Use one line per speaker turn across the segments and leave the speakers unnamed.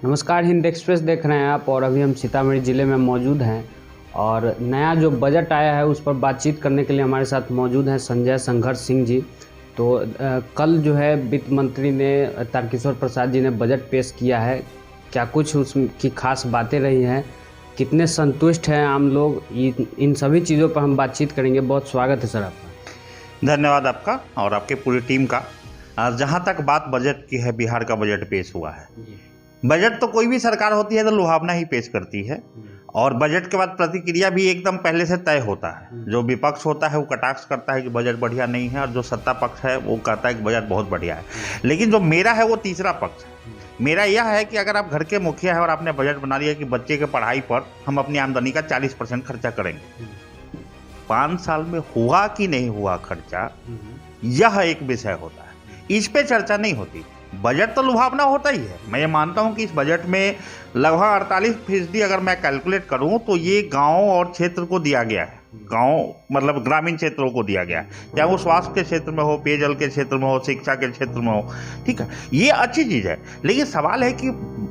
नमस्कार, हिंद एक्सप्रेस देख रहे हैं आप और अभी हम सीतामढ़ी ज़िले में मौजूद हैं और नया जो बजट आया है उस पर बातचीत करने के लिए हमारे साथ मौजूद हैं संजय संघर्ष सिंह जी। तो कल जो है वित्त मंत्री ने तारकिशोर प्रसाद जी ने बजट पेश किया है, क्या कुछ उसकी खास बातें रही हैं, कितने संतुष्ट हैं आम लोग, इन सभी चीज़ों पर हम बातचीत करेंगे। बहुत स्वागत है सर आपका।
धन्यवाद आपका और आपके पूरी टीम का। जहाँ तक बात बजट की है, बिहार का बजट पेश हुआ है। बजट तो कोई भी सरकार होती है तो लुभावना ही पेश करती है और बजट के बाद प्रतिक्रिया भी एकदम पहले से तय होता है। जो विपक्ष होता है वो कटाक्ष करता है कि बजट बढ़िया नहीं है और जो सत्ता पक्ष है वो कहता है कि बजट बहुत बढ़िया है। लेकिन जो मेरा है वो तीसरा पक्ष है। मेरा यह है कि अगर आप घर के मुखिया हैं और आपने बजट बना लिया कि बच्चे के पढ़ाई पर हम अपनी आमदनी का 40% खर्चा करेंगे, 5 साल में हुआ कि नहीं हुआ खर्चा, यह एक विषय होता है। इस पे चर्चा नहीं होती। बजट तो लुभावना होता ही है। मैं ये मानता हूँ कि इस बजट में लगभग 48% अगर मैं कैलकुलेट करूँ तो ये गांव और क्षेत्र को दिया गया है। गांव मतलब ग्रामीण क्षेत्रों को दिया गया है, चाहे वो स्वास्थ्य के क्षेत्र में हो, पेयजल के क्षेत्र में हो, शिक्षा के क्षेत्र में हो। ठीक है, ये अच्छी चीज़ है। लेकिन सवाल है कि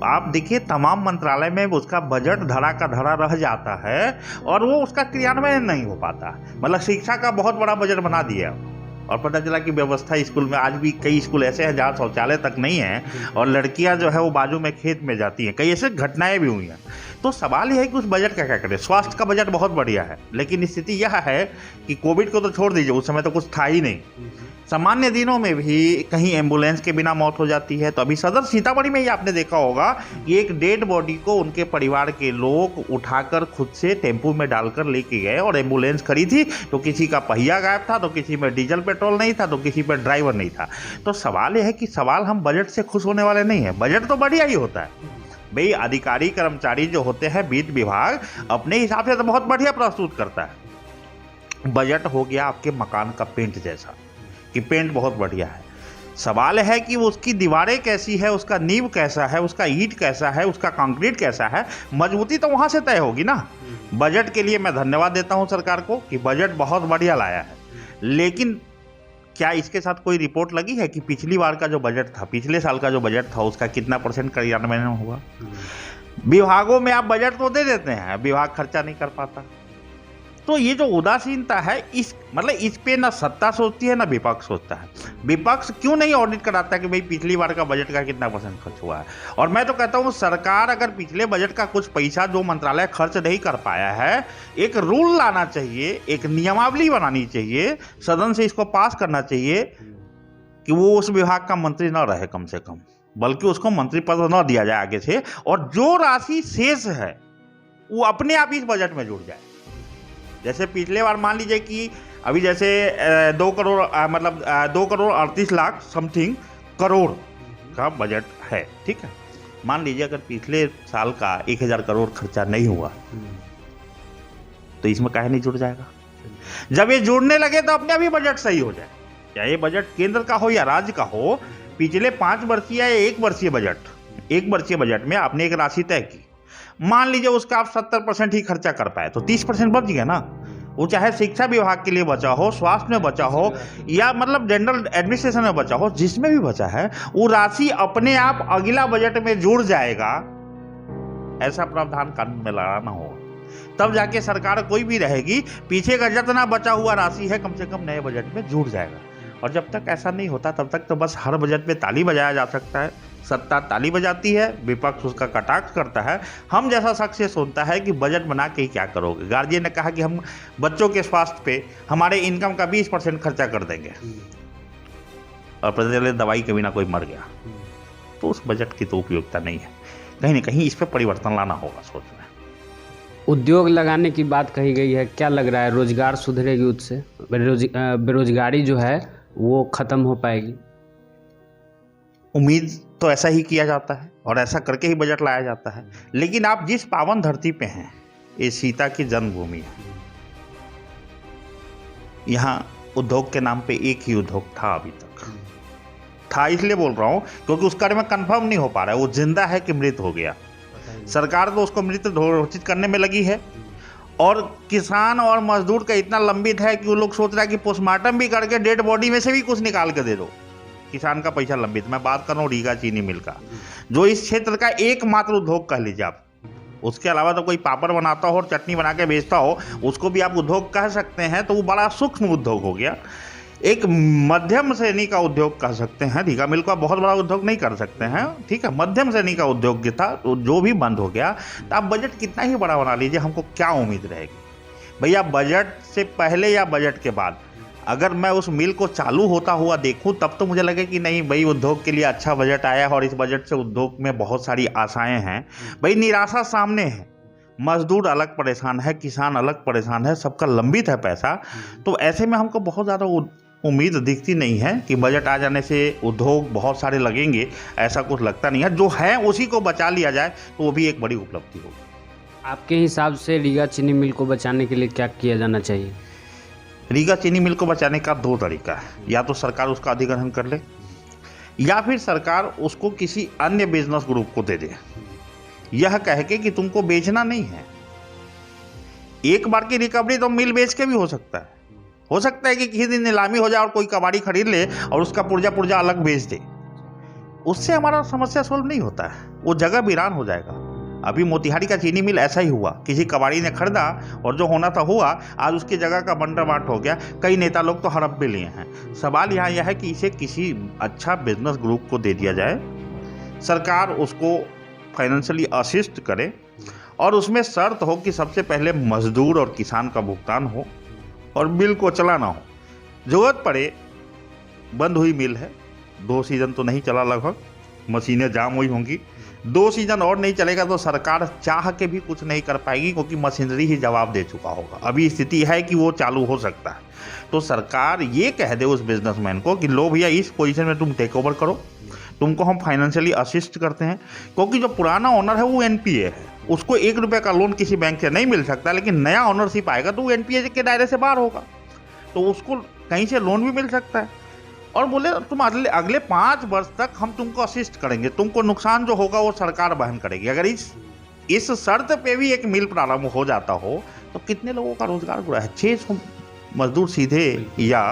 आप देखिए तमाम मंत्रालय में उसका बजट धरा का धरा रह जाता है और वो उसका क्रियान्वयन नहीं हो पाता। मतलब शिक्षा का बहुत बड़ा बजट बना दिया और पता चला कि व्यवस्था स्कूल में आज भी कई स्कूल ऐसे हैं जहाँ शौचालय तक नहीं है और लड़कियां जो है वो बाजू में खेत में जाती हैं। कई ऐसे घटनाएं भी हुई हैं। तो सवाल यह है कि उस बजट का क्या करें। स्वास्थ्य का बजट बहुत बढ़िया है, लेकिन स्थिति यह है कि कोविड को तो छोड़ दीजिए, उस समय तो कुछ था ही नहीं। सामान्य दिनों में भी कहीं एम्बुलेंस के बिना मौत हो जाती है। तो अभी सदर सीतामढ़ी में ही आपने देखा होगा कि एक डेड बॉडी को उनके परिवार के लोग उठाकर खुद से टेम्पू में डालकर लेके गए और एम्बुलेंस खड़ी थी तो किसी का पहिया गायब था, तो किसी में डीजल पेट्रोल नहीं था, तो किसी पर ड्राइवर नहीं था। तो सवाल यह है कि सवाल हम बजट से खुश होने वाले नहीं हैं। बजट तो बढ़िया ही होता है भाई। अधिकारी कर्मचारी जो होते हैं, वित्त विभाग अपने हिसाब से तो बहुत बढ़िया प्रस्तुत करता है। बजट हो गया आपके मकान का पेंट जैसा कि पेंट बहुत बढ़िया है। सवाल है कि उसकी दीवारें कैसी है, उसका नींव कैसा है, उसका ईंट कैसा है, उसका कंक्रीट कैसा है। मजबूती तो वहाँ से तय होगी ना। बजट के लिए मैं धन्यवाद देता हूँ सरकार को कि बजट बहुत बढ़िया लाया है। लेकिन क्या इसके साथ कोई रिपोर्ट लगी है कि पिछली बार का जो बजट था, पिछले साल का जो बजट था, उसका कितना % क्रियान्वयन हुआ। विभागों में आप बजट तो दे देते हैं, विभाग खर्चा नहीं कर पाता। तो ये जो उदासीनता है, इस पे ना सत्ता सोचती है ना विपक्ष सोचता है। विपक्ष क्यों नहीं ऑडिट कराता कि भाई पिछली बार का बजट का कितना % खर्च हुआ है। और मैं तो कहता हूँ सरकार अगर पिछले बजट का कुछ पैसा जो मंत्रालय खर्च नहीं कर पाया है, एक रूल लाना चाहिए, एक नियमावली बनानी चाहिए, सदन से इसको पास करना चाहिए कि वो उस विभाग का मंत्री न रहे कम से कम, बल्कि उसको मंत्री पद न दिया जाए आगे से, और जो राशि शेष है वो अपने आप इस बजट में जुड़ जाए। जैसे पिछले बार मान लीजिए कि अभी जैसे 2 करोड़ 38 लाख समथिंग करोड़ का बजट है। ठीक है, मान लीजिए अगर पिछले साल का 1000 करोड़ खर्चा नहीं हुआ तो इसमें काहे नहीं जुड़ जाएगा। जब ये जुड़ने लगे तो अपने अभी बजट सही हो जाए। चाहे ये बजट केंद्र का हो या राज्य का हो, पिछले 5 वर्षीय या 1 वर्षीय बजट में आपने एक राशि तय की, मान लीजिए उसका आप 70% ही खर्चा कर पाए तो 30% बच गया ना। वो चाहे शिक्षा विभाग के लिए बचा हो, स्वास्थ्य में बचा हो, या मतलब जनरल एडमिनिस्ट्रेशन में बचा हो, जिसमें भी बचा है वो राशि अपने आप अगला बजट में जुड़ जाएगा। ऐसा प्रावधान कानून में लाना होगा, तब जाके सरकार कोई भी रहेगी, पीछे का जितना बचा हुआ राशि है कम से कम नए बजट में जुड़ जाएगा। और जब तक ऐसा नहीं होता तब तक तो बस हर बजट में ताली बजाया जा सकता है। सत्ता ताली बजाती है, विपक्ष उसका कटाक्ष करता है। हम जैसा शख्स ये सोचता है कि बजट बना के ही क्या करोगे। गार्जियन ने कहा कि हम बच्चों के स्वास्थ्य पे हमारे इनकम का 20% खर्चा कर देंगे और पता चले दवाई के बिना कोई मर गया, तो उस बजट की तो उपयोगिता नहीं है। कहीं ना कहीं इस पर परिवर्तन लाना होगा सोच में।
उद्योग लगाने की बात कही गई है, क्या लग रहा है रोजगार सुधरेगी उससे? बेरोजगारी जो है वो खत्म हो पाएगी?
उम्मीद तो ऐसा ही किया जाता है और ऐसा करके ही बजट लाया जाता है। लेकिन आप जिस पावन धरती पे हैं, ये सीता की जन्मभूमि है। यहाँ उद्योग के नाम पे एक ही उद्योग था अभी तक। था इसलिए बोल रहा हूँ क्योंकि उसके बारे में कंफर्म नहीं हो पा रहा है वो जिंदा है कि मृत हो गया। सरकार तो उसको मृत घोषित करने में लगी है और किसान और मजदूर का इतना लंबित है कि वो लोग सोच रहा है कि पोस्टमार्टम भी करके डेड बॉडी में से भी कुछ निकाल के दे दो। किसान का पैसा लंबित। मैं बात कर रहा हूँ रीगा चीनी मिल का, जो इस क्षेत्र का एकमात्र उद्योग कह लीजिए आप। उसके अलावा तो कोई पापड़ बनाता हो और चटनी बना के बेचता हो, उसको भी आप उद्योग कह सकते हैं, तो वो बड़ा सूक्ष्म उद्योग हो गया। एक मध्यम श्रेणी का उद्योग कह सकते हैं। रीगा मिल को आप बहुत बड़ा उद्योग नहीं कर सकते हैं, ठीक है, मध्यम श्रेणी का उद्योग था, तो जो भी बंद हो गया। तो आप बजट कितना ही बड़ा बना लीजिए, हमको क्या उम्मीद रहेगी भैया? बजट से पहले या बजट के बाद अगर मैं उस मिल को चालू होता हुआ देखूं, तब तो मुझे लगे कि नहीं भाई, उद्योग के लिए अच्छा बजट आया है और इस बजट से उद्योग में बहुत सारी आशाएं हैं। भाई निराशा सामने है, मजदूर अलग परेशान है, किसान अलग परेशान है, सबका लंबित है पैसा। तो ऐसे में हमको बहुत ज़्यादा उम्मीद दिखती नहीं है कि बजट आ जाने से उद्योग बहुत सारे लगेंगे, ऐसा कुछ लगता नहीं है। जो है उसी को बचा लिया जाए तो वो भी एक बड़ी उपलब्धि होगी।
आपके हिसाब से रीगा चीनी मिल को बचाने के लिए क्या किया जाना चाहिए?
रीगा चीनी मिल को बचाने का दो तरीका है, या तो सरकार उसका अधिग्रहण कर ले, या फिर सरकार उसको किसी अन्य बिजनेस ग्रुप को दे दे, यह कह के कि तुमको बेचना नहीं है। एक बार की रिकवरी तो मिल बेच के भी हो सकता है। हो सकता है कि किसी दिन नीलामी हो जाए और कोई कबाड़ी खरीद ले और उसका पुर्जा अलग बेच दे। उससे हमारा समस्या सोल्व नहीं होता है, वो जगह वीरान हो जाएगा। अभी मोतिहारी का चीनी मिल ऐसा ही हुआ, किसी कबाड़ी ने खरीदा और जो होना था हुआ, आज उसकी जगह का बंटरबांट हो गया। कई नेता लोग तो हड़प भी लिए हैं। सवाल यहाँ यह है कि इसे किसी अच्छा बिजनेस ग्रुप को दे दिया जाए, सरकार उसको फाइनेंशियली असिस्ट करे और उसमें शर्त हो कि सबसे पहले मजदूर और किसान का भुगतान हो और मिल को चलाना हो। जरूरत पड़े, बंद हुई मिल है, 2 सीजन तो नहीं चला, लगभग मशीनें जाम हुई होंगी, 2 सीजन और नहीं चलेगा तो सरकार चाह के भी कुछ नहीं कर पाएगी, क्योंकि मशीनरी ही जवाब दे चुका होगा। अभी स्थिति है कि वो चालू हो सकता है। तो सरकार ये कह दे उस बिजनेसमैन को कि लो भैया, इस पोजीशन में तुम टेक ओवर करो, तुमको हम फाइनेंशियली असिस्ट करते हैं। क्योंकि जो पुराना ओनर है वो एनपीए है, उसको 1 रुपये का लोन किसी बैंक से नहीं मिल सकता, लेकिन नया ओनरशिप आएगा तो वो एनपीए के दायरे से बाहर होगा, तो उसको कहीं से लोन भी मिल सकता है। और बोले तुम अगले 5 वर्ष तक हम तुमको असिस्ट करेंगे, तुमको नुकसान जो होगा वो सरकार वहन करेगी। अगर इस शर्त पे भी एक मिल प्रारंभ हो जाता हो तो कितने लोगों का रोजगार जुड़ा है? 600 मजदूर सीधे या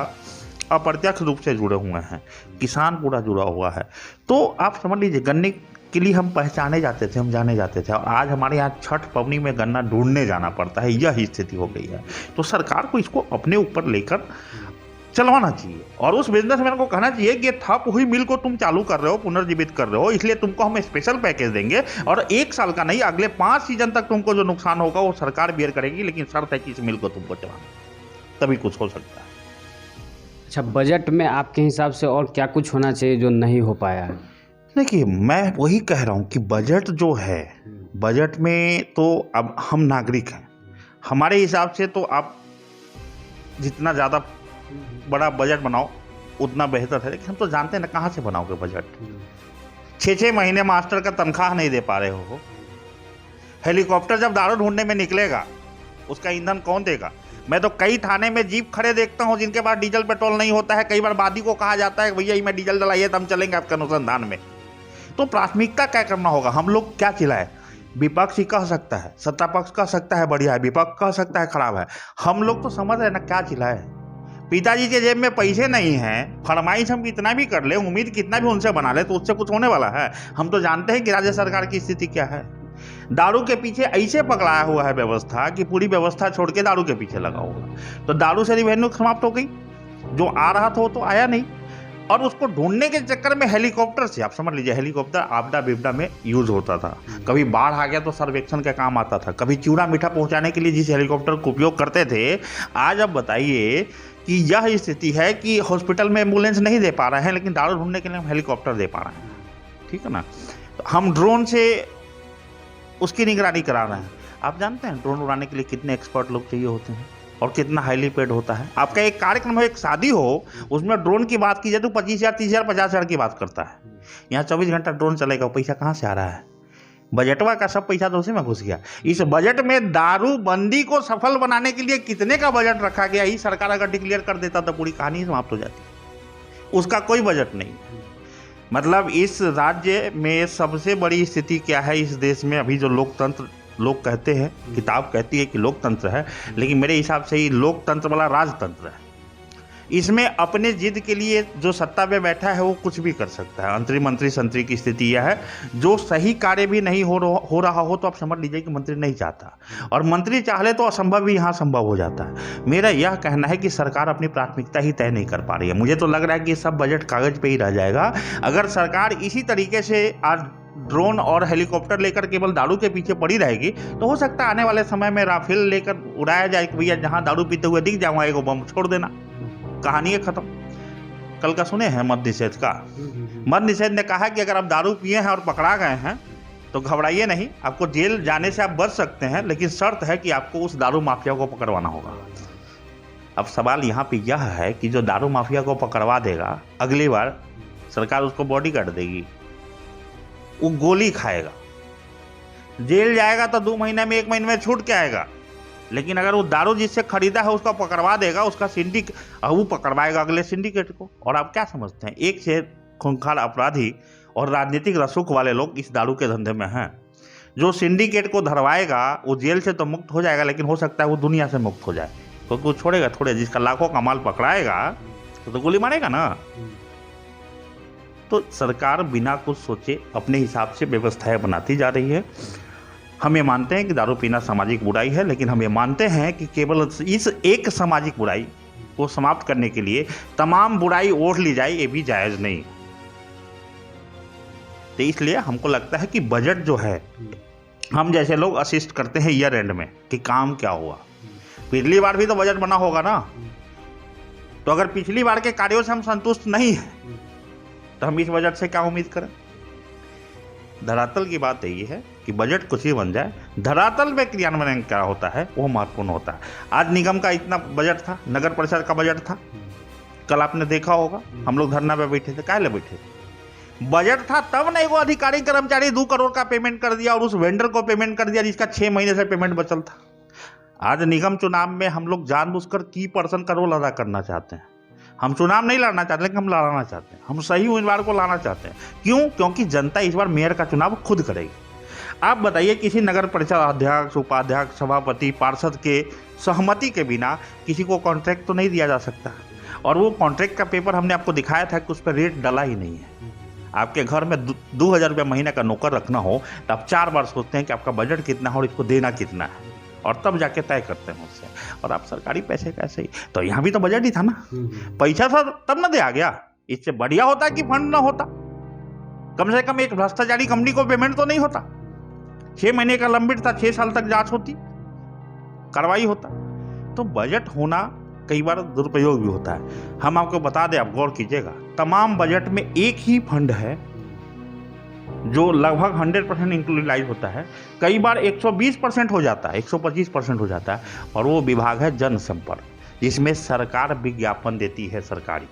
अप्रत्यक्ष रूप से जुड़े हुए हैं, किसान पूरा जुड़ा हुआ है। तो आप समझ लीजिए, गन्ने के लिए हम पहचाने जाते थे, हम जाने जाते थे, और आज हमारे यहाँ छठ पवनी में गन्ना ढूंढने जाना पड़ता है, यह स्थिति हो गई है। तो सरकार को इसको अपने ऊपर लेकर चलवाना चाहिए और उस बिजनेसमैन को कहना चाहिए कि ठप हुई मिल को तुम चालू कर रहे हो, पुनर्जीवित कर रहे हो, इसलिए तुमको हम स्पेशल पैकेज देंगे और 1 साल का नहीं, अगले 5 सीजन तक तुमको जो नुकसान होगा वो सरकार बेयर करेगी, लेकिन शर्त है कि इस मिल को तुमको चलाना, तभी कुछ हो सकता है।
अच्छा, बजट में आपके हिसाब से और क्या कुछ होना चाहिए जो नहीं हो पाया है?
देखिए, मैं वही कह रहा हूँ कि बजट जो है, बजट में तो अब हम नागरिक हैं, हमारे हिसाब से तो आप जितना ज़्यादा बड़ा बजट बनाओ उतना बेहतर है, लेकिन हम तो जानते हैं ना कहाँ से बनाओगे बजट। 6-6 महीने मास्टर का तनख्वाह नहीं दे पा रहे हो। हेलीकॉप्टर जब दारू ढूंढने में निकलेगा उसका ईंधन कौन देगा? मैं तो कई थाने में जीप खड़े देखता हूँ जिनके पास डीजल पेट्रोल नहीं होता है। कई बार वादी को कहा जाता है भैया इसमें डीजल डलाइए तो हम चलेंगे आपके अनुसंधान में। तो प्राथमिकता क्या करना होगा? हम लोग क्या चिल्लाए? विपक्ष ही कह सकता है, सत्ता पक्ष कह सकता है बढ़िया है, विपक्ष कह सकता है खराब है। हम लोग तो समझ रहे ना क्या चिल्लाए। पिताजी के जेब में पैसे नहीं हैं, फरमाइश हम कितना भी कर ले, उम्मीद कितना भी उनसे बना ले, तो उससे कुछ होने वाला है? हम तो जानते हैं कि राज्य सरकार की स्थिति क्या है। दारू के पीछे ऐसे पकड़ाया हुआ है व्यवस्था कि पूरी व्यवस्था छोड़ के दारू के पीछे लगा होगा। तो दारू से रिवेन्यू समाप्त हो गई, जो आ रहा था वो तो आया नहीं, और उसको ढूंढने के चक्कर में हेलीकॉप्टर से, आप समझ लीजिए, हेलीकॉप्टर आपदा विपदा में यूज होता था। कभी बाढ़ आ गया तो सर्वेक्षण का काम आता था, कभी चूड़ा मीठा पहुंचाने के लिए जिस हेलीकॉप्टर का उपयोग करते थे, आज अब बताइए कि यह स्थिति है कि हॉस्पिटल में एम्बुलेंस नहीं दे पा रहे हैं, लेकिन दारू ढूंढने के लिए हम हेलीकॉप्टर दे पा रहे हैं। ठीक है ना? तो हम ड्रोन से उसकी निगरानी करा रहे हैं। आप जानते हैं ड्रोन उड़ाने के लिए कितने एक्सपर्ट लोग चाहिए होते हैं और कितना हाईली पेड होता है। आपका एक कार्यक्रम हो, एक शादी हो, उसमें ड्रोन की बात की जाए तो 25,000, 30,000, 50,000 की बात करता है। यहाँ 24 घंटा ड्रोन चलेगा, पैसा कहाँ से आ रहा है? बजटवा का सब पैसा तो उसी में घुस गया। इस बजट में दारू बंदी को सफल बनाने के लिए कितने का बजट रखा गया, ही सरकार अगर डिक्लेयर कर देता तो पूरी कहानी समाप्त हो जाती। उसका कोई बजट नहीं। मतलब इस राज्य में सबसे बड़ी स्थिति क्या है इस देश में? अभी जो लोकतंत्र लोग कहते हैं, किताब कहती है कि लोकतंत्र है, लेकिन मेरे हिसाब से ही लोकतंत्र वाला राजतंत्र है। इसमें अपने जिद के लिए जो सत्ता में बैठा है वो कुछ भी कर सकता है। मंत्री संतरी की स्थिति यह है, जो सही कार्य भी नहीं हो रहा हो तो आप समझ लीजिए कि मंत्री नहीं चाहता, और मंत्री चाह ले तो असंभव भी यहाँ संभव हो जाता है। मेरा यह कहना है कि सरकार अपनी प्राथमिकता ही तय नहीं कर पा रही है। मुझे तो लग रहा है कि सब बजट कागज पे ही रह जाएगा अगर सरकार इसी तरीके से आज ड्रोन और हेलीकॉप्टर लेकर केवल दारू के पीछे पड़ी रहेगी। तो हो सकता है आने वाले समय में राफेल लेकर उड़ाया जाए कि भैया जहां दारू पीते हुए दिख जाऊंगा एगो बम छोड़ देना, कहानी है खत्म। कल का सुने हैं मद्य निषेध का? मद्य निषेध ने कहा कि अगर आप दारू पिए हैं और पकड़ा गए हैं तो घबराइए नहीं, आपको जेल जाने से आप बच सकते हैं, लेकिन शर्त है कि आपको उस दारू माफिया को पकड़वाना होगा। अब सवाल यहाँ पे यह है कि जो दारू माफिया को पकड़वा देगा, अगली बार सरकार उसको बॉडीगार्ड देगी, वो गोली खाएगा, जेल जाएगा तो 2 महीने में 1 महीने में छूट के आएगा। लेकिन अगर वो दारू जिससे खरीदा है उसका पकड़वा देगा, उसका सिंडिकेट, वो पकड़वाएगा अगले सिंडिकेट को। और आप क्या समझते हैं, एक से खूंखार अपराधी और राजनीतिक रसूख वाले लोग इस दारू के धंधे में हैं। जो सिंडिकेट को धरवाएगा वो जेल से तो मुक्त हो जाएगा, लेकिन हो सकता है वो दुनिया से मुक्त हो जाए, क्योंकि वो छोड़ेगा थोड़े। जिसका लाखों का माल पकड़ाएगा तो गोली मारेगा ना। तो सरकार बिना कुछ सोचे अपने हिसाब से व्यवस्थाएं बनाती जा रही है। हम ये मानते हैं कि दारू पीना सामाजिक बुराई है, लेकिन हम ये मानते हैं कि केवल इस एक सामाजिक बुराई को समाप्त करने के लिए तमाम बुराई ओढ़ ली जाए, ये भी जायज़ नहीं। तो इसलिए हमको लगता है कि बजट जो है, हम जैसे लोग असिस्ट करते हैं ईयर एंड में कि काम क्या हुआ। पिछली बार भी तो बजट बना होगा ना, तो अगर पिछली बार के कार्यों से हम संतुष्ट नहीं हैं तो हम इस बजट से क्या उम्मीद करें। धरातल की बात यही है कि बजट कुछ ही बन जाए, धरातल में क्रियान्वयन क्या होता है वो महत्वपूर्ण होता है। आज निगम का इतना बजट था, नगर परिषद का बजट था, कल आपने देखा होगा हम लोग धरना पे बैठे थे। काहे ले बैठे थे? बजट था तब नहीं वो अधिकारी कर्मचारी 2 करोड़ का पेमेंट कर दिया और उस वेंडर को पेमेंट कर दिया जिसका 6 महीने से पेमेंट बचल था। आज निगम चुनाव में हम लोग जानबूझकर की पर्सन का रोल अदा करना चाहते हैं। हम चुनाव नहीं लड़ना चाहते, लेकिन हम लड़ना चाहते हैं, हम सही उम्मीदवार को लाना चाहते हैं। क्यों? क्योंकि जनता इस बार मेयर का चुनाव खुद करेगी। आप बताइए, किसी नगर परिषद अध्यक्ष, उपाध्यक्ष, सभापति, पार्षद के सहमति के बिना किसी को कॉन्ट्रैक्ट तो नहीं दिया जा सकता। और वो कॉन्ट्रैक्ट का पेपर हमने आपको दिखाया था कि उस पर रेट डला ही नहीं है। आपके घर में 2000 रुपये महीने का नौकर रखना हो तो आप 4 बार सोचते हैं कि आपका बजट कितना है और इसको देना कितना है, और तब जाके तय करते हैं उससे। और आप सरकारी पैसे कैसे ही, तो यहाँ भी तो बजट ही था ना, पैसा था तब ना दिया गया। इससे बढ़िया होता कि फंड ना होता, कम से कम एक भ्रष्टाचारी कंपनी को पेमेंट तो नहीं होता। 6 महीने का लंबित था, 6 साल तक जांच होती, कार्रवाई होता। तो बजट होना कई बार दुरुपयोग भी होता है। हम आपको बता दें, आप गौर कीजिएगा, तमाम बजट में एक ही फंड है जो लगभग 100% इंक्लूडिलाइज होता है, कई बार 120% हो जाता है, 125% हो जाता है, और वो विभाग है जनसंपर्क, जिसमें सरकार विज्ञापन देती है सरकारी।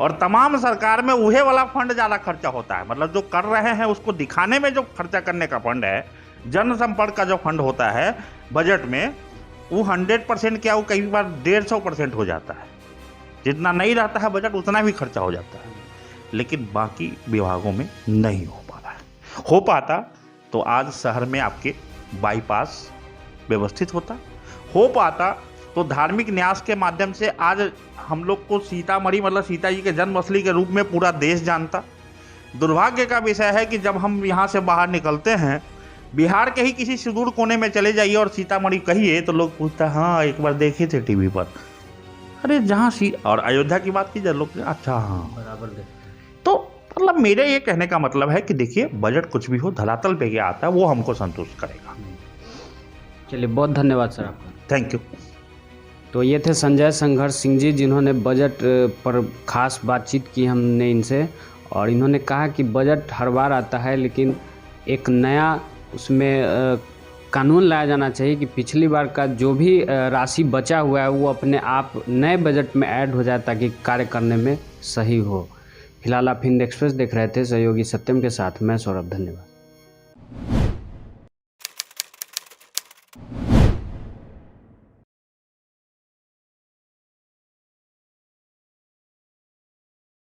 और तमाम सरकार में वही वाला फंड ज़्यादा खर्चा होता है, मतलब जो कर रहे हैं उसको दिखाने में जो खर्चा करने का फंड है, जनसंपर्क का जो फंड होता है बजट में, वो 100% क्या, वो कई बार 150% हो जाता है। जितना नहीं रहता है बजट उतना भी खर्चा हो जाता है, लेकिन बाकी विभागों में नहीं हो पा रहा है। हो पाता तो आज शहर में आपके बाईपास व्यवस्थित होता, हो पाता तो धार्मिक न्यास के माध्यम से आज हम लोग को सीतामढ़ी, मतलब सीता जी के जन्मस्थली के रूप में पूरा देश जानता। दुर्भाग्य का विषय है कि जब हम यहाँ से बाहर निकलते हैं, बिहार के ही किसी सुदूर कोने में चले जाइए और सीतामढ़ी कहिए तो लोग पूछता है, हाँ एक बार देखे थे टीवी पर, अरे जहाँ और अयोध्या की बात कीजिए, लोग अच्छा हाँ बराबर देख। तो मतलब मेरे ये कहने का मतलब है कि देखिए, बजट कुछ भी हो, धरातल पे क्या आता है वो हमको संतुष्ट करेगा।
चलिए, बहुत धन्यवाद सर आपका।
Thank you.
तो ये थे संजय संघर्ष सिंह जी, जिन्होंने बजट पर खास बातचीत की हमने इनसे, और इन्होंने कहा कि बजट हर बार आता है, लेकिन एक नया उसमें कानून लाया जाना चाहिए कि पिछली बार का जो भी राशि बचा हुआ है वो अपने आप नए बजट में ऐड हो जाए, ताकि कार्य करने में सही हो। फिलहाल आप हिंद एक्सप्रेस देख रहे थे सहयोगी सत्यम के साथ, मैं सौरभ। धन्यवाद।